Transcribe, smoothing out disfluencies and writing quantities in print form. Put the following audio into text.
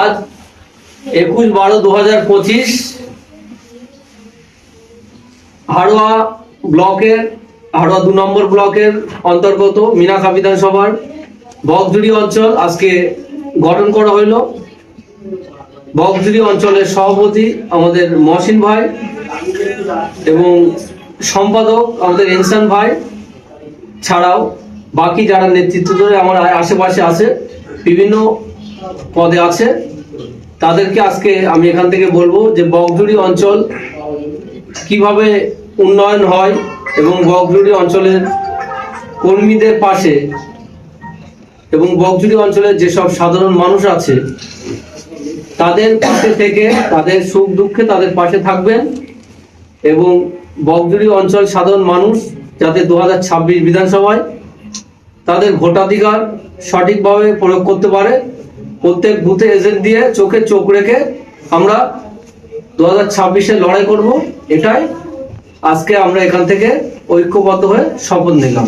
আজ 21/12/2025 হাড়োয়া ব্লকের হাড়োয়া 2 নম্বর ব্লকের অন্তর্গত মিনাখা বিধানসভার বকজুড়ি অঞ্চল আজকে গঠন করা হইল। বকজুড়ি অঞ্চলের সভাপতি আমাদের মহসিন ভাই এবং সম্পাদক আমাদের ইনসান ভাই ছাড়াও বাকি যারা নেতৃত্ব ধরে আমার আশেপাশে আছে বিভিন্ন পদে আছে তাদেরকে আজকে আমি এখান থেকে বলবো যে বকজুড়ি অঞ্চল কিভাবে উন্নয়ন হয় এবং বকজুড়ি অঞ্চলের কর্মীদের পাশে এবং বকজুড়ি অঞ্চলের যেসব সাধারণ মানুষ আছে তাদের পাশে থেকে তাদের সুখ দুঃখে তাদের পাশে থাকবেন এবং বকজুড়ি অঞ্চল সাধারণ মানুষ যাতে 2026 বিধানসভায় তাদের ভোটাধিকার সঠিকভাবে প্রয়োগ করতে পারে। প্রত্যেক বুথে এজেন্ট দিয়ে চোখে চোখ রেখে আমরা 2026-এ লড়াই করব, এটাই আজকে আমরা এখান থেকে ঐক্যবদ্ধ হয়ে শপথ নিলাম।